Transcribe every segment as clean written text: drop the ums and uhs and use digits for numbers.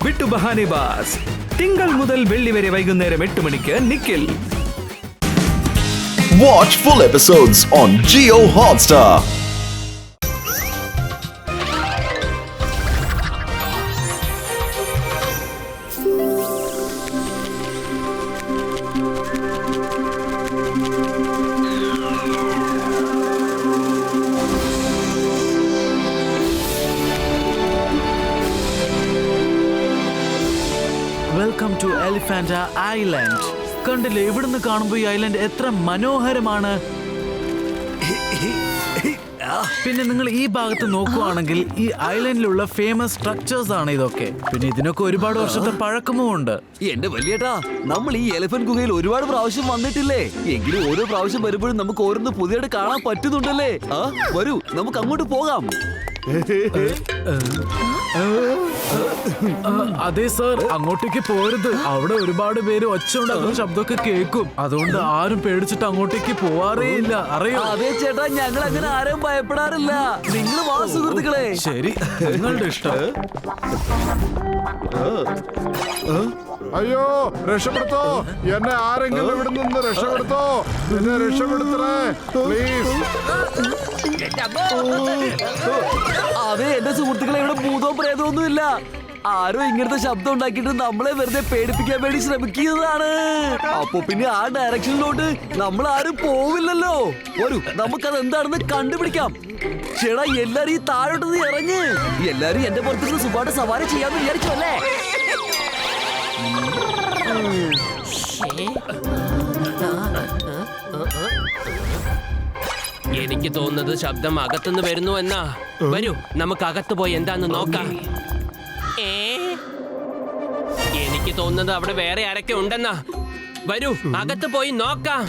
വിട്ടു ബഹാനെ ബാസ്. തിങ്കൾ മുതൽ വെള്ളി വരെ വൈകുന്നേരം 8 മണിക്ക് Nikhil. Watch full episodes on Jio Hotstar. Welcome to elephant island. കണ്ടില്ലേ, ഇവിടുന്ന് കാണുമ്പോൾ ഈ ഐലൻഡ് എത്ര മനോഹരമാണ്. പിന്നെ നിങ്ങൾ ഈ ഭാഗത്ത് നോക്കുവാണെങ്കിൽ ഈ ഐലൻഡിലുള്ള ഫേമസ് സ്ട്രക്ചേഴ്സ് ആണ് ഇതൊക്കെ. പിന്നെ ഇതിനൊക്കെ ഒരുപാട് വർഷത്തെ പഴക്കമുണ്ട്. എന്റെ വലിയേട്ടാ, നമ്മൾ ഈ എലിഫന്റ് ഗുഹയിൽ ഒരുപാട് പ്രാവശ്യം വന്നിട്ടില്ലേ? എങ്കിലും ഓരോ പ്രാവശ്യം വരുമ്പോഴും നമുക്ക് ഓരോന്ന് പുതിയതായിട്ട് കാണാൻ പറ്റുന്നുണ്ടല്ലേ? വരൂ, നമുക്ക് അങ്ങോട്ട് പോകാം. അതെ സർ, അങ്ങോട്ടേക്ക് പോരുത്. അവിടെ ഒരുപാട് പേര് ഒച്ച ഉണ്ടാക്കുന്ന ശബ്ദമൊക്കെ കേൾക്കും. അതുകൊണ്ട് ആരും പേടിച്ചിട്ട് അങ്ങോട്ടേക്ക് പോവാറേ ഇല്ല, അറിയോ? അതെ ചേട്ടാ, ഞങ്ങൾ അങ്ങനെ ആരും ഭയപ്പെടാറില്ല. നിങ്ങൾ വാ സുഹൃത്തുക്കളെ. ശരി, നിങ്ങളുടെ ഇഷ്ടം. അയ്യോ, രക്ഷപ്പെടുത്തോ എന്നെ, ആരെങ്കിലും ഇവിടെ നിന്ന് രക്ഷപ്പെടുത്തോ, എന്നെ രക്ഷപ്പെടുത്തണേ പ്ലീസ്. അതെ എന്റെ സുഹൃത്തുക്കളെ, ഇവിടെ ഭൂതവും പ്രേതമൊന്നും ഇല്ല. ആരോ ഇങ്ങനത്തെ ശബ്ദം ഉണ്ടാക്കിയിട്ട് നമ്മളെ വെറുതെ പേടിപ്പിക്കാൻ വേണ്ടി ശ്രമിക്കുന്നതാണ്. അപ്പൊ പിന്നെ ആ ഡയറക്ഷനിലോട്ട് നമ്മൾ ആരും പോവില്ലല്ലോ. വരൂ, നമുക്കത് എന്താണെന്ന് കണ്ടുപിടിക്കാം. ചേട്ടാ, എല്ലാരും ഈ താഴോട്ട് ഇറങ്ങ്. എല്ലാരും എന്റെ പുറത്തുനിന്ന് സുഖമായിട്ട് സവാരി ചെയ്യാന്ന് വിചാരിച്ചു അല്ലേ? എനിക്ക് തോന്നുന്നത് ശബ്ദം അകത്തുനിന്ന് വരുന്നു എന്നാ. വരൂ, നമുക്ക് അകത്ത് പോയി എന്താന്ന് നോക്കാം. എനിക്ക് തോന്നുന്നത് അവിടെ വേറെ ആരൊക്കെ ഉണ്ടെന്നാ. വരൂ, അകത്ത് പോയി നോക്കാം.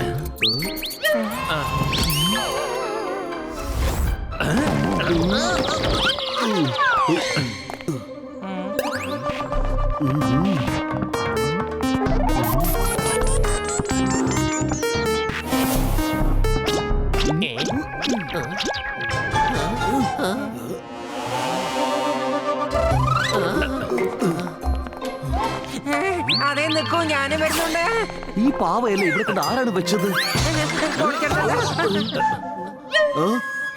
അതേ നിൽക്കൂ, ഞാനും വരുന്നുണ്ട്. ഈ പാവയല്ലേ ഇവിടെ കണ്ട് ആരാണ് വെച്ചത്?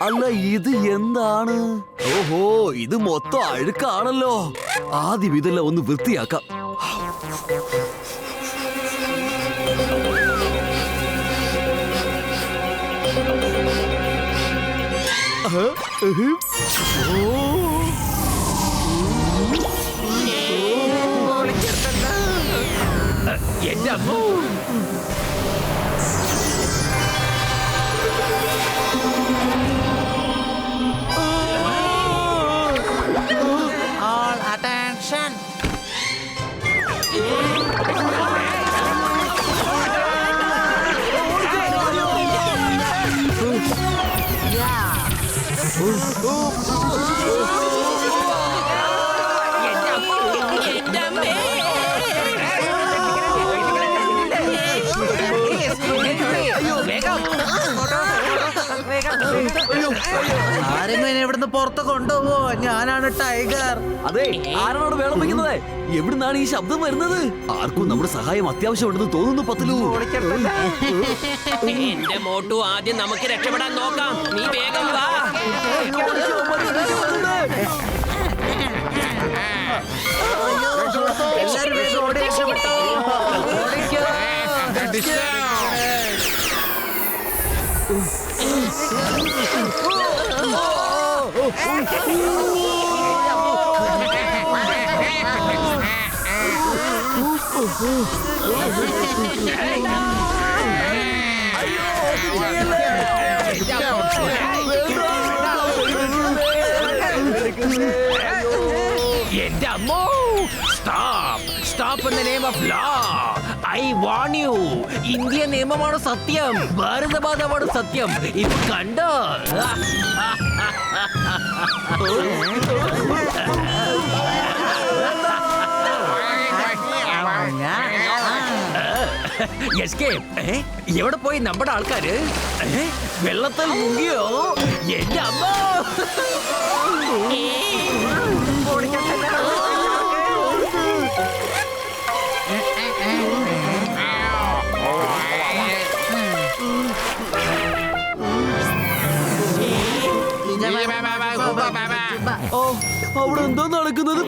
അല്ല, ഇത് എന്താണ്? ഓഹോ, ഇത് മൊത്തം അഴുക്കാണല്ലോ. ആദ്യം ഇതെല്ലാം ഒന്ന് വൃത്തിയാക്കാം. എന്റെ അമ്മോ, All attention. ആരെങ്കിലും ഇവിടുന്ന് പുറത്ത് കൊണ്ടുപോവോ? ഞാനാണ് ടൈഗർ. അതെ, ആരാണോട് വേളം വയ്ക്കുന്നത്? എവിടുന്നാണ് ഈ ശബ്ദം വരുന്നത്? ആർക്കും നമ്മുടെ സഹായം അത്യാവശ്യമുണ്ടെന്ന് തോന്നുന്നു പത്തലു. എന്റെ മോട്ടു, ആദ്യം നമുക്ക് രക്ഷപ്പെടാൻ നോക്കാം. നീ വേഗം വാ. എന്റെ അമ്മോ, stop in the name of law. I warn you. India നിയമമാണ് സത്യം, ഭാരതമാതാവാണ് സത്യം. ഇത് കണ്ടോ? എവിടെ പോയി നമ്മുടെ ആൾക്കാര്? വെള്ളത്തിൽ മുങ്ങിയോ? എന്റെ അമ്മ!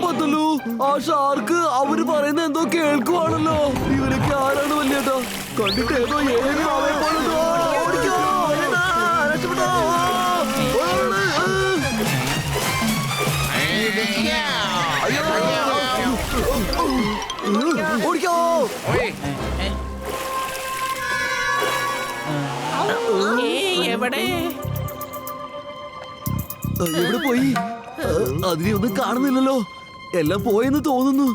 പറ്റുള്ളൂ. ആ ഷാർക്ക് അവര് പറയുന്ന എന്തോ കേൾക്കുവാണല്ലോ. ഇവരൊക്കെ ആരാണ് വല്യേട്ടാ? കണ്ടിട്ട് ഏതോ ഏഴ് മാവേ പോലുണ്ടോ? ഓടിക്കോ, വല്യേട്ടാ, രക്ഷപ്പെട്ടോ. ഓടിക്കോ. എവിടെ എവിടെ പോയി? അതിനെ ഒന്നും കാണുന്നില്ലല്ലോ. എല്ലാം പോയെന്ന് തോന്നുന്നു.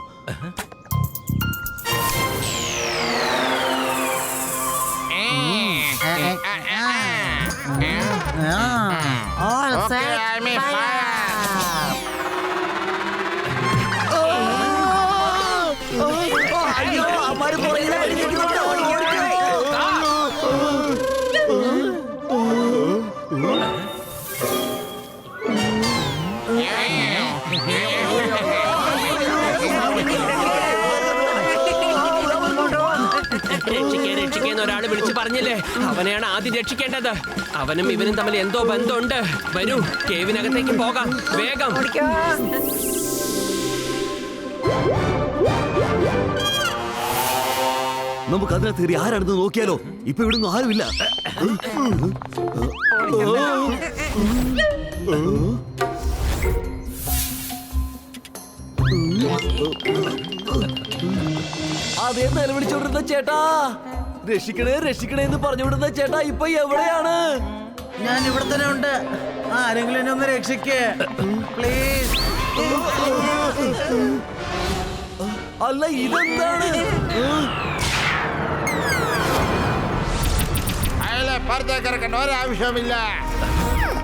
All set. Fire. അയ്യോ, അമ്മാര് പുറകിലെ വഴിയിലേക്ക് ഓടിക്കോ. രക്ഷിക്കേന്ന് ഒരാള് വിളിച്ചു പറഞ്ഞില്ലേ? അവനെയാണ് ആദ്യം രക്ഷിക്കേണ്ടത്. അവനും ഇവനും തമ്മിൽ എന്തോ ബന്ധമുണ്ട്. വരൂ, കേവിനകത്തേക്ക് പോകാം, വേഗം. നമുക്ക് അതിനകത്ത് കയറി ആരാണെന്ന് നോക്കിയാലോ? ഇപ്പൊ ഇവിടുന്ന് ആരുമില്ല. അതേ നിലവിളിച്ചോണ്ടിരുന്ന ചേട്ടാ, രക്ഷിക്കണേ രക്ഷിക്കണേ എന്ന് പറഞ്ഞുകൊണ്ടിരുന്ന ചേട്ടാ ഇപ്പൊ എവിടെയാണ്? ഞാൻ ഇവിടെ തന്നെ ഉണ്ട്. ആരെങ്കിലും എന്നെ ഒന്ന് രക്ഷിക്കേ പ്ലീസ്. അല്ല, ഇതെന്താണ്? അയാളെ പുറത്തേക്ക് ഇറക്കേണ്ട ഒരാവശ്യമില്ല.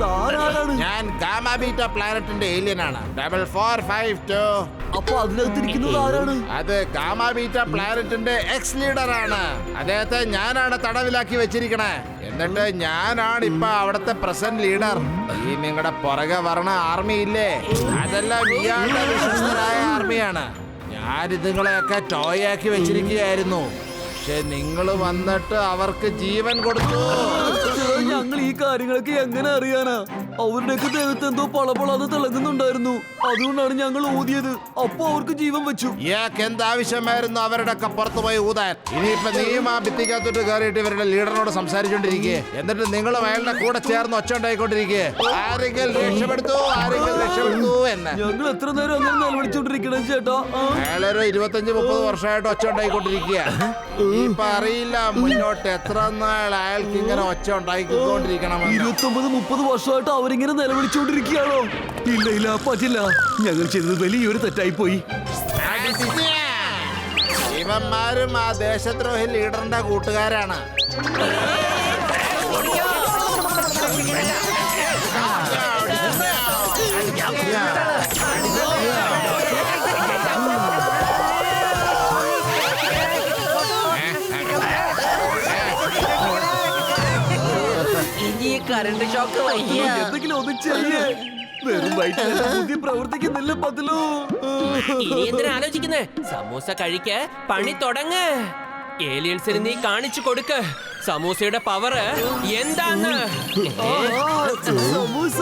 താനാരാണ്? ഞാൻ ഗാമാ ബീറ്റ പ്ലാനറ്റിന്റെ ഏലിയൻ ആണ്. 4452. അപ്പൊ അതിനകത്തിരിക്കുന്നത് ആരാണ്? അത് ഗാമാ ബീറ്റ പ്ലാനറ്റിന്റെ എക്സ് ലീഡർ ആണ്. അദ്ദേഹത്തെ ഞാനാണ് തടവിലാക്കി വെച്ചിരിക്കണേ. എന്നിട്ട് ഞാനാണ് ഇപ്പൊ അവിടുത്തെ പ്രസന്റ് ലീഡർ. ഈ നിങ്ങളുടെ പുറകെ വരണ ആർമി ഇല്ലേ, അതെല്ലാം ഇയാളുടെ വിശ്വസ്തരായ ആർമിയാണ്. ഞാൻ ഇതുങ്ങളെയൊക്കെ ടോയാക്കി വെച്ചിരിക്കുകയായിരുന്നു. പക്ഷെ നിങ്ങൾ വന്നിട്ട് അവർക്ക് ജീവൻ കൊടുത്തു. ഞങ്ങൾ ഈ കാര്യങ്ങളൊക്കെ എങ്ങനെ അറിയാനാ? അവരുടെയൊക്കെ ദേഹത്ത് എന്തോ പളപളാന്ന് തിളങ്ങുന്നുണ്ടായിരുന്നു. അതുകൊണ്ടാണ് ഞങ്ങൾ ഊതിയത്. അപ്പൊ അവർക്ക് ജീവൻ വെച്ചു. ഇയാൾക്ക് എന്താവശ്യമായിരുന്നു അവരുടെ ഒക്കെ പുറത്തു പോയി ഊതാൻ? ഇനിയിപ്പൊ നീയും ആ ഭിത്തിക്കകത്തോട്ട് കയറിയിട്ട് ഇവരുടെ ലീഡറിനോട് സംസാരിച്ചോണ്ടിരിക്കേ. എന്നിട്ട് നിങ്ങൾ അയാളുടെ കൂടെ ചേർന്ന് ഒച്ച ഉണ്ടായിക്കൊണ്ടിരിക്കേ. ആരെങ്കിലും രക്ഷപ്പെടുത്തു, ആരെങ്കിലും രക്ഷപ്പെടുത്തു എന്ന്. ഞങ്ങൾ എത്ര നേരം അങ്ങനെ നിലവിളിച്ചോണ്ടിരിക്കണം ചേട്ടാ? അയാളൊരു 25-30 വർഷമായിട്ട് ഒച്ച ഉണ്ടായിക്കൊണ്ടിരിക്കുക. ഇപ്പൊ അറിയില്ല മുന്നോട്ട് എത്ര നാൾ അയാൾക്ക് ഇങ്ങനെ ഒച്ച ഉണ്ടായിക്കൊണ്ടിരിക്കണം. 29-30 വർഷമായിട്ട് അവരിങ്ങനെ നിലവിളിച്ചോണ്ടിരിക്കുകയാണോ? ഇല്ല ഇല്ല, പറ്റില്ല. ഞങ്ങൾ ചെയ്തത് വലിയൊരു തെറ്റായി പോയി. ഇവന്മാരും ആ ദേശദ്രോഹി ലീഡറിന്റെ കൂട്ടുകാരാണ്. ഇനി കറണ്ട് ഷോക്ക് വയ്യ. എന്തെങ്കിലും ഒന്ന് ചെയ്യേ. വെറും വൈകിട്ട് ബുദ്ധി പ്രവർത്തിക്കുന്നില്ല പതിലു. ഇനി എന്തിനാ ആലോചിക്കുന്നേ? സമൂസ കഴിക്ക്, പണി തുടങ്ങ്. ഏലിയൻസിന് നീ കാണിച്ചു കൊടുക്ക് സമൂസയുടെ പവർ എന്താന്ന്. സമൂസ.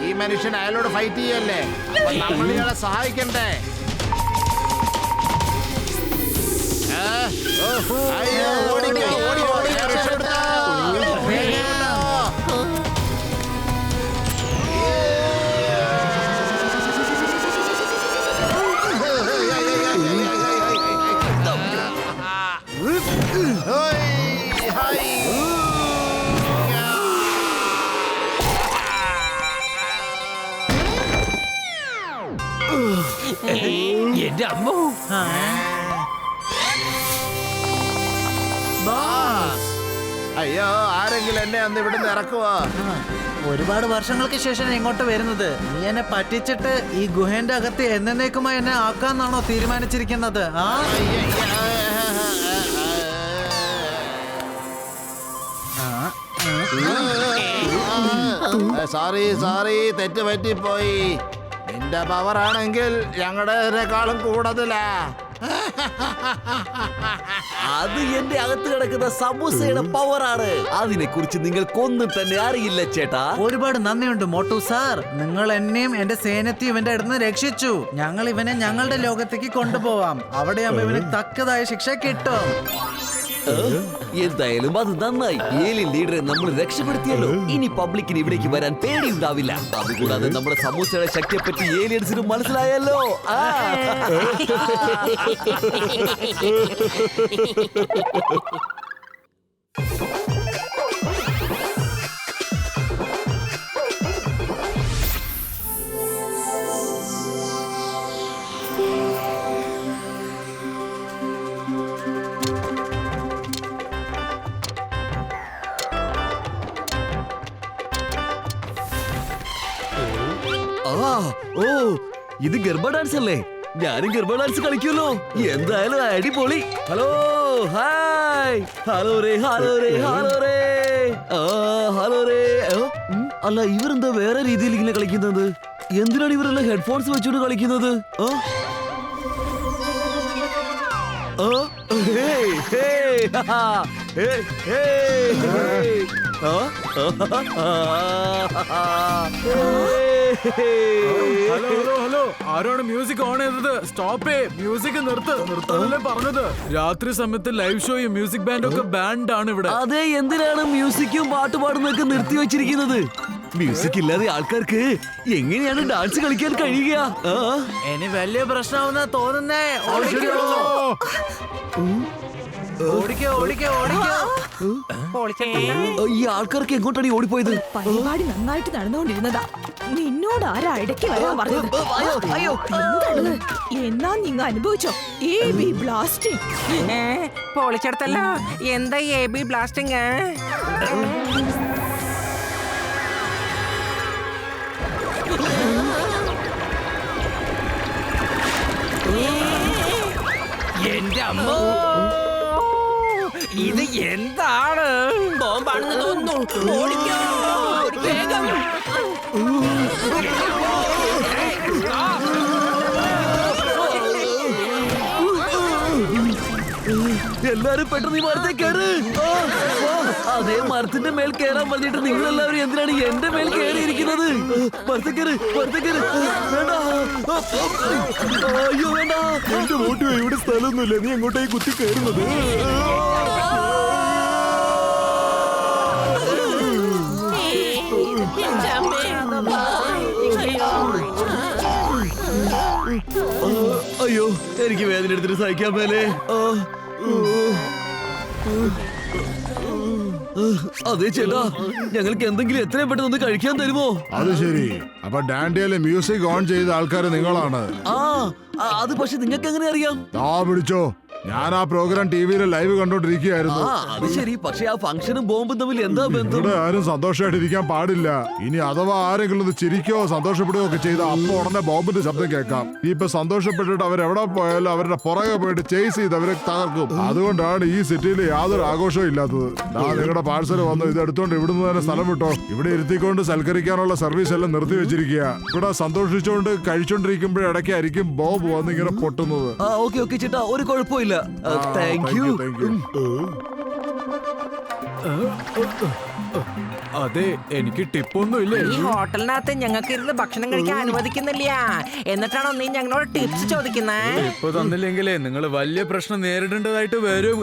ഈ മനുഷ്യൻ അയാളോട് ഫൈറ്റ് ചെയ്യല്ലേ? അപ്പൊ നമ്മൾ ഇയാളെ സഹായിക്കണ്ടേ? അയ്യോ, ഓടിക്കോ, ഓടി, ഓടി, രക്ഷപ്പെടുത്തോ. എന്റെ അമ്മോ. അയ്യോ, ആരെങ്കിലും എന്നെ അന്ന് ഇവിടുന്ന് ഇറക്കുവോ? ഒരുപാട് വർഷങ്ങൾക്ക് ശേഷം ഇങ്ങോട്ട് വരുന്നത്. നീ എന്നെ പറ്റിച്ചിട്ട് ഈ ഗുഹേന്റെ അകത്ത് എന്നേക്കുമായി എന്നെ ആക്കാന്നാണോ തീരുമാനിച്ചിരിക്കുന്നത്? ആ സോറി സോറി, തെറ്റ് പറ്റിപ്പോയി. നിന്റെ പവർ ആണെങ്കിൽ ഞങ്ങളുടെക്കാളും കൂടുതലാ. അത് എന്റെ അകത്ത് കിടക്കുന്ന സമൂസയുടെ പവറാണ്. അതിനെ കുറിച്ച് നിങ്ങൾക്കൊന്നും തന്നെ അറിയില്ല ചേട്ടാ. ഒരുപാട് നന്ദിയുണ്ട് മോട്ടു സാർ. നിങ്ങൾ എന്നെയും എന്റെ സേനത്തെയും ഇവന്റെ അടുത്ത് നിന്ന് രക്ഷിച്ചു. ഞങ്ങൾ ഇവനെ ഞങ്ങളുടെ ലോകത്തേക്ക് കൊണ്ടുപോവാം. അവിടെയാകുമ്പോ ഇവന് തക്കതായ ശിക്ഷ കിട്ടും. എന്തായാലും അത് നന്നായി. ഏലിയൻ ലീഡറെ നമ്മൾ രക്ഷപ്പെടുത്തിയല്ലോ. ഇനി പബ്ലിക്കിന് ഇവിടേക്ക് വരാൻ പേടിയുണ്ടാവില്ല. അതുകൂടാതെ നമ്മുടെ സമൂസയുടെ ശക്തിയെ പറ്റി ഏലിയൻസിന് മനസ്സിലായല്ലോ. ഓ, ഇത് ഗർഭ ഡാൻസ് അല്ലേ? ഞാനും ഗർഭ ഡാൻസ് കളിക്കുമല്ലോ. എന്തായാലും അടിപൊളി. Hello, hi, hello Ray, hello Ray, hello Ray, hello Ray. അല്ല, ഇവരെന്താ വേറെ രീതിയിൽ ഇങ്ങനെ കളിക്കുന്നത്? എന്തിനാണ് ഇവരെല്ലാം ഹെഡ്ഫോൺസ് വെച്ചുകൊണ്ട് കളിക്കുന്നത്? ഹലോ ഹലോ ഹലോ, ആരാണ് മ്യൂസിക് ഓൺ ചെയ്തത്? സ്റ്റോപ്പ്, മ്യൂസിക് നിർത്തല്ലേ പറഞ്ഞത്. രാത്രി സമയത്ത് ലൈവ് ഷോയും മ്യൂസിക് ബാൻഡും ഒക്കെ ബാൻഡ് ആണ് ഇവിടെ. അതെ, എന്തിനാണ് മ്യൂസിക്കും പാട്ടുപാടുന്നൊക്കെ നിർത്തി വെച്ചിരിക്കുന്നത്? മ്യൂസിക് ഇല്ലാതെ ആൾക്കാർക്ക് എങ്ങനെയാണ് ഡാൻസ് കളിക്കാൻ കഴിയുക? ഇനി വലിയ പ്രശ്നമാവുന്ന തോന്നുന്നേ. ഓടിക്കോ. ഈ ആൾക്കാർക്ക് എങ്ങോട്ടാണ് ഈ ഓടിപ്പോയത്? പരിപാടി നന്നായിട്ട് നടന്നുകൊണ്ടിരുന്നതാ. നിന്നോട് ആരാ ഇടയ്ക്ക് വരാൻ പറഞ്ഞത്? എന്താണ്? എന്നാ നിങ്ങൾ അനുഭവിച്ചോ AB ബ്ലാസ്റ്റിംഗ്? പൊളിച്ചെടുത്തല്ലോ. എന്താ AB ബ്ലാസ്റ്റിംഗ്? എന്റെ അമ്മ, ഇത് എന്താണ്? ബോംബാണെന്ന് തോന്നുന്നു. ഓടിക്കോ വേഗം. എല്ലാരും പെട്ടെന്ന് ഈ മരത്തെ കയറ്. അതേ മരത്തിന്റെ മേൽ കയറാൻ പറഞ്ഞിട്ട് നിങ്ങൾ എല്ലാവരും എന്തിനാണ് എന്റെ മേൽ കയറിയിരിക്കുന്നത്? മരത്തെ കയറ്. വേണ്ട, അയ്യോ വേണ്ട. എന്റെ വോട്ട് ഇവിടെ സ്ഥലമൊന്നുമില്ല. നീ എങ്ങോട്ടേക്ക് കുത്തി കയറുന്നത്? അയ്യോ, എനിക്ക് വേദന എടുത്തിട്ട് സഹിക്കാൻ മേലേ. അതെ ചേട്ടാ, ഞങ്ങൾക്ക് എന്തെങ്കിലും എത്രയും പെട്ടെന്ന് ഒന്ന് കഴിക്കാൻ തരുമോ? അത് ശരി. അപ്പൊ ഡാൻഡിയയിലെ മ്യൂസിക് ഓൺ ചെയ്ത ആൾക്കാർ നിങ്ങളാണ്? അത് പക്ഷെ നിങ്ങൾക്ക് എങ്ങനെ അറിയാം? പിടിച്ചോ. ഞാൻ ആ പ്രോഗ്രാം ടിവിയിൽ ലൈവ് കണ്ടോണ്ടിരിക്കുകയായിരുന്നു. അത് ശരി. പക്ഷെ ആ ഫംഗ്ഷനും ബോംബും തമ്മിൽ എന്താ ബന്ധം? ഇവിടെ ആരും സന്തോഷമായിട്ടിരിക്കാൻ പാടില്ല. ഇനി അഥവാ ആരെങ്കിലും ഒന്ന് ചിരിക്കോ സന്തോഷപ്പെടുകയോ ഒക്കെ ചെയ്ത അപ്പൊ ഉടനെ ബോംബിന്റെ ശബ്ദം കേൾക്കാം. ഇപ്പൊ സന്തോഷപ്പെട്ടിട്ട് അവരെവിടെ പോയാലും അവരുടെ പുറകെ പോയിട്ട് ചേസ് ചെയ്ത് അവരെ തകർക്കും. അതുകൊണ്ടാണ് ഈ സിറ്റിയിൽ യാതൊരു ആഘോഷവും ഇല്ലാത്തത്. നിങ്ങളുടെ പാഴ്സൽ വന്നു, ഇത് എടുത്തോണ്ട് ഇവിടുന്ന് തന്നെ സ്ഥലം വിട്ടോ. ഇവിടെ ഇരുത്തിക്കൊണ്ട് സൽക്കരിക്കാനുള്ള സർവീസ് എല്ലാം നിർത്തി വെച്ചിരിക്കുക. ഇവിടെ സന്തോഷിച്ചുകൊണ്ട് കഴിച്ചോണ്ടിരിക്കുമ്പോഴിടയ്ക്കായിരിക്കും ബോംബ് വന്ന് ഇങ്ങനെ പൊട്ടുന്നത്. ഓക്കെ ചേട്ടാ, ഒരു കുഴപ്പമില്ല. Thank you. അതെ, എനിക്ക് ടിപ്പൊന്നും ഇല്ലേ. ഈ ഹോട്ടലിനകത്ത് ഞങ്ങൾക്ക് ഇരുന്ന് ഭക്ഷണം കഴിക്കാൻ അനുവദിക്കുന്നില്ല. എന്നിട്ടാണോ നീ ഞങ്ങളോട് ടിപ്സ് ചോദിക്കുന്നത്? ഇപ്പൊ തന്നില്ലെങ്കിലേ നിങ്ങൾ വലിയ പ്രശ്നം നേരിടേണ്ടതായിട്ട് വരും.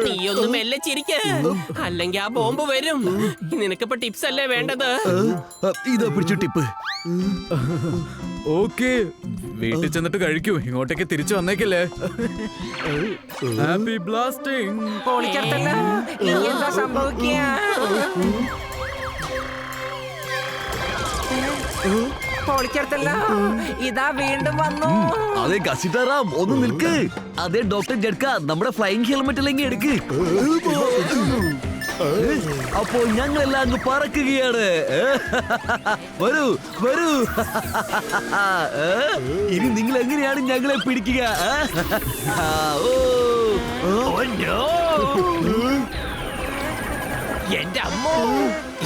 നീ ഒന്ന് മെല്ലെ ചിരിക്ക്, അല്ലെങ്കിൽ ആ ബോംബ് വരും. നിനക്കിപ്പോ ടിപ്സ് അല്ലേ വേണ്ടത്? ഇതാ പിടിച്ചു ടിപ്പ്. ഓക്കെ, വീട്ടിൽ ചെന്നിട്ട് കഴിക്കൂ. ഇങ്ങോട്ടേക്ക് തിരിച്ചു വന്നേക്കല്ലേ. Happy blasting. പൊളിച്ചെടുത്തല്ലോ. ഇനി എന്താ സംഭവിക്കുക? പൊളിച്ചെടുത്തല്ലോ. ഇതാ വീണ്ടും വന്നു. അതെ ഗസിറ്റാറാം, ഒന്ന് നിൽക്ക്. അതെ ഡോക്ടർ ജഡ്ക, നമ്മുടെ ഫ്ലൈയിങ് ഹെൽമെറ്റ് അല്ലെങ്കിൽ എടുക്ക്. അപ്പോൾ ഞങ്ങളെല്ലാം അങ്ങ് പറക്കുകയാണ്. വരൂ. ഇനി നിങ്ങൾ എങ്ങനെയാണ് ഞങ്ങളെ പിടിക്കുക? എന്റെ അമ്മോ,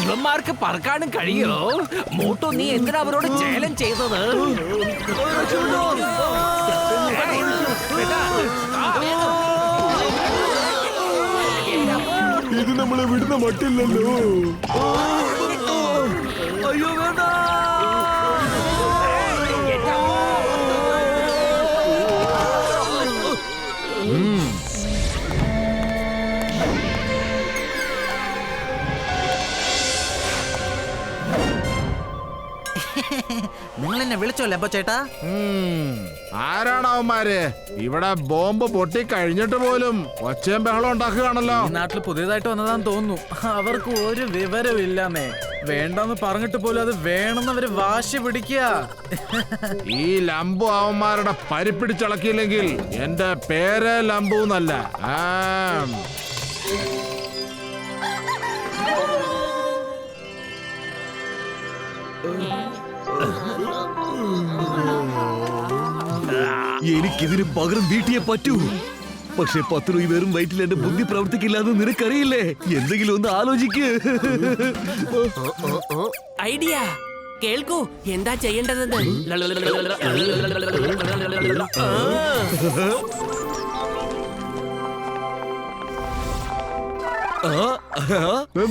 ഇവന്മാർക്ക് പറക്കാനും കഴിയോ? മോട്ടോ, നീ എന്തിനാ അവരോട് ചേലം ചെയ്തത്? ഇത് നമ്മളെ വിടുന്ന മട്ടില്ലല്ലോ. അയ്യോ വേണ്ട. നിങ്ങൾ എന്നെ വിളിച്ചോ ലംബോ ചേട്ടാ? ആരാണ് അവന്മാര്? ഇവിടെ ബോംബ് പൊട്ടി കഴിഞ്ഞിട്ട് പോലും ഒച്ചയും ബഹളം ഉണ്ടാക്കുകയാണല്ലോ. ഈ നാട്ടിൽ പുതിയതായിട്ട് വന്നതാന്ന് തോന്നുന്നു. അവർക്ക് ഒരു വിവരമില്ലാന്നേ. വേണ്ടെന്ന് പറഞ്ഞിട്ട് പോലും അത് വേണമെന്ന് അവര് വാശി പിടിക്കുക. ഈ ലംബു അവന്മാരുടെ പരിപ്പിടിച്ചിളക്കിയില്ലെങ്കിൽ എന്റെ പേര് ലംബു എന്നല്ല. എനിക്കിതിന് പകരം വീട്ടിയെ പറ്റൂ. പക്ഷെ 10 രൂപ വെറും വയറ്റിൽ എന്റെ ബുദ്ധി പ്രവർത്തിക്കില്ലാന്ന് നിനക്കറിയില്ലേ? എന്തെങ്കിലും ഒന്ന് ആലോചിക്ക്. ഐഡിയ കേൾക്കൂ, എന്താ ചെയ്യേണ്ടതെന്ന്.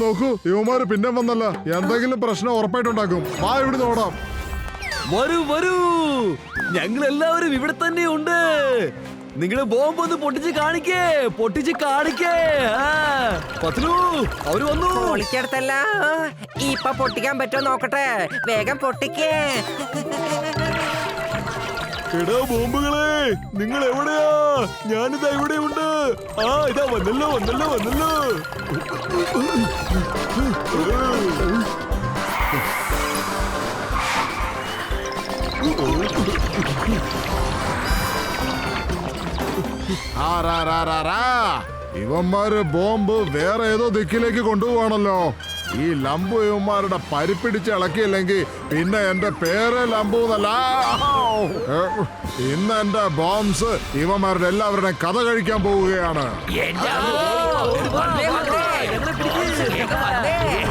നോക്കൂ, ഇവന്മാര് പിന്നെ വന്നല്ല. എന്തെങ്കിലും പ്രശ്നം ഉറപ്പായിട്ടുണ്ടാക്കും. വാ, ഇവിടെ ഓടാം. വരൂ വരൂ, ഞങ്ങൾ എല്ലാവരും ഇവിടെ തന്നെ ഉണ്ട്. നിങ്ങളുടെ ബോംബ് ഒന്ന് പൊട്ടിച്ച് കാണിക്കേ, പൊട്ടിച്ച് കാണിക്കേ. പത്ലു, അവര് വന്നു. പൊളിച്ചെടുത്തല്ല, ഇപ്പൊ പൊട്ടിക്കാൻ പറ്റുമോ നോക്കട്ടെ. വേഗം പൊട്ടിക്കേ. എടാ ബോംബുകളെ, നിങ്ങൾ എവിടെയാ? ഞാനിതാ ഇവിടെ ഉണ്ട്. ഇതാ വന്നല്ലോ വന്നല്ലോ വന്നല്ലോ. ഇവന്മാര് ബോംബ് വേറെ ഏതോ ദിക്കിലേക്ക് കൊണ്ടുപോവാണല്ലോ. ഈ ലംബു ഇവന്മാരുടെ പരിപ്പിടിച്ച് ഇളക്കിയില്ലെങ്കിൽ പിന്നെ എന്റെ പേര് ലംബു എന്നല്ല. ഇന്ന് എന്റെ ബോംബ്സ് ഇവന്മാരുടെ എല്ലാവരുടെയും കഥ കഴിക്കാൻ പോവുകയാണ്.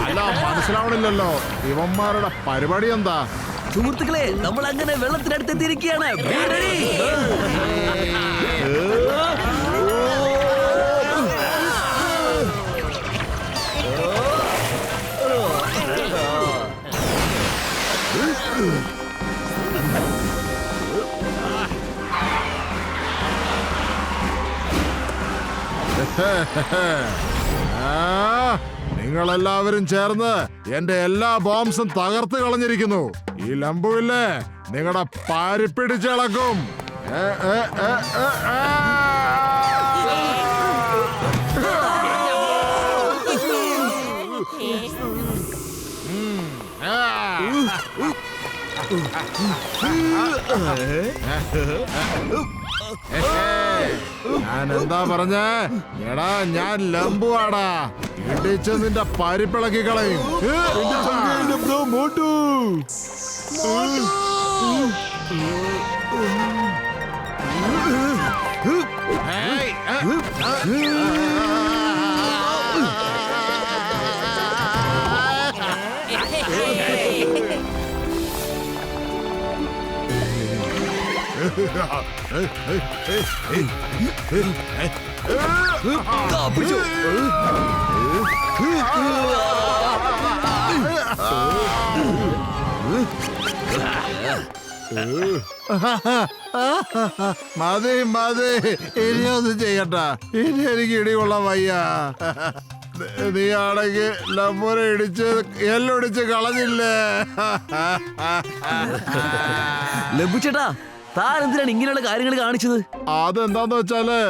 അല്ല, മനസ്സിലാവണില്ലല്ലോ ഇവന്മാരുടെ പരിപാടി എന്താ? സുഹൃത്തുക്കളെ, നമ്മൾ അങ്ങനെ വെള്ളത്തിനടുത്തെത്തിയിരിക്കുകയാണ്. നിങ്ങളെല്ലാവരും ചേർന്ന് എന്റെ എല്ലാ ബോംബ്സും തകർത്ത് കളഞ്ഞിരിക്കുന്നു. ഈ ലംബുവില്ലേ നിങ്ങളുടെ പാരിപ്പിടിച്ചിളക്കും. ഞാൻ എന്താ പറഞ്ഞേ? എടാ, ഞാൻ ലംബുവാടാ. ഇടിച്ച് നിന്റെ പരിപ്പിളക്കി കളയും. മോട്ടു മതി മതി, ഇനിയൊന്നും ചെയ്യണ്ട. ഇനി എനിക്ക് ഇടികൊള്ളാൻ വയ്യ. നീ ആണെങ്കിൽ ലംബുനെ ഇടിച്ച് എല്ലൊടിച്ച് കളഞ്ഞില്ലേ? ലംബുച്ചേട്ടാ, താൻ എന്തിനാണ് ഇങ്ങനെയുള്ള കാര്യങ്ങൾ കാണിച്ചത്? അതെന്താന്ന് വെച്ചാല്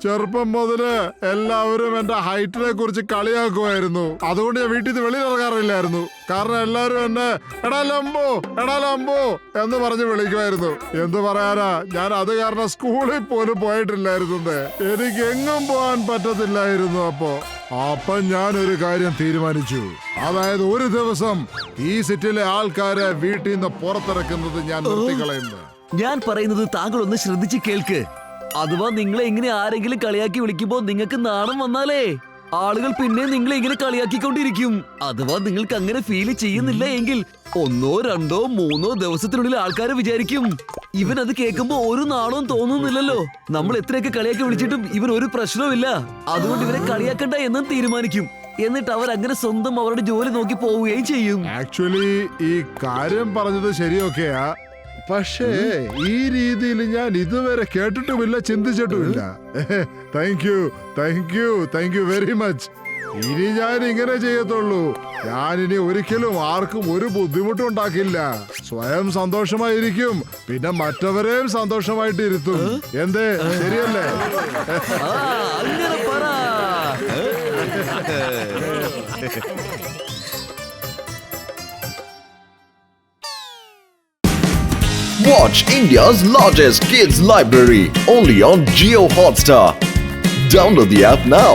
ചെറുപ്പം മുതല് എല്ലാവരും എന്റെ ഹൈറ്റിനെ കുറിച്ച് കളിയാക്കുമായിരുന്നു. അതുകൊണ്ട് ഞാൻ വീട്ടിൽ നിന്ന് വെളിയിലിറങ്ങാറില്ലായിരുന്നു. കാരണം എല്ലാവരും എന്നെ എടാ ലംബു എടാ ലംബു എന്ന് പറഞ്ഞ് വിളിക്കുമായിരുന്നു. എന്ത് പറയാനാ, ഞാൻ അത് കാരണം സ്കൂളിൽ പോലും പോയിട്ടില്ലായിരുന്നു. എനിക്ക് എങ്ങും പോകാൻ പറ്റത്തില്ലായിരുന്നു. അപ്പൊ ഞാനൊരു കാര്യം തീരുമാനിച്ചു. അതായത് ഒരു ദിവസം ഈ സിറ്റിയിലെ ആൾക്കാരെ വീട്ടിൽ നിന്ന് പുറത്തിറക്കുന്നത് ഞാൻ നിർത്തിക്കളയുന്നു. ഞാൻ പറയുന്നത് താങ്കൾ ഒന്ന് ശ്രദ്ധിച്ച് കേൾക്ക്. അഥവാ നിങ്ങളെ ഇങ്ങനെ ആരെങ്കിലും കളിയാക്കി വിളിക്കുമ്പോ നിങ്ങൾക്ക് നാണം വന്നാലേ ആളുകൾ പിന്നെ നിങ്ങളെ ഇങ്ങനെ കളിയാക്കിക്കൊണ്ടിരിക്കും. അഥവാ നിങ്ങൾക്ക് അങ്ങനെ ഫീൽ ചെയ്യുന്നില്ല എങ്കിൽ 1, 2, 3 ദിവസത്തിനുള്ളിൽ ആൾക്കാർ വിചാരിക്കും ഇവൻ അത് കേൾക്കുമ്പോ ഒരു നാണവും തോന്നുന്നില്ലല്ലോ. നമ്മൾ എത്രയൊക്കെ കളിയാക്കി വിളിച്ചിട്ടും ഇവൻ ഒരു പ്രശ്നവുമില്ല, അതുകൊണ്ട് ഇവനെ കളിയാക്കണ്ട എന്നും തീരുമാനിക്കും. എന്നിട്ട് അവർ അങ്ങനെ സ്വന്തം അവരുടെ ജോലി നോക്കി പോവുകയും ചെയ്യും. ആക്ച്വലി ഈ കാര്യം പറഞ്ഞത് ശരിയൊക്കെയാ, പക്ഷേ ഈ രീതിയിൽ ഞാൻ ഇതുവരെ കേട്ടിട്ടുമില്ല, ചിന്തിച്ചിട്ടുമില്ല. Thank you very much. ഇനി ഞാൻ ഇങ്ങനെ ചെയ്യത്തുള്ളൂ. ഞാൻ ഇനി ഒരിക്കലും ആർക്കും ഒരു ബുദ്ധിമുട്ടും ഉണ്ടാക്കില്ല. സ്വയം സന്തോഷമായിരിക്കും, പിന്നെ മറ്റവരെയും സന്തോഷമായിട്ട് ഇരുത്തും. എന്തേ, ശരിയല്ലേ? അങ്ങനെ പറ. Watch India's largest kids library only on Jio Hotstar. Download the app now.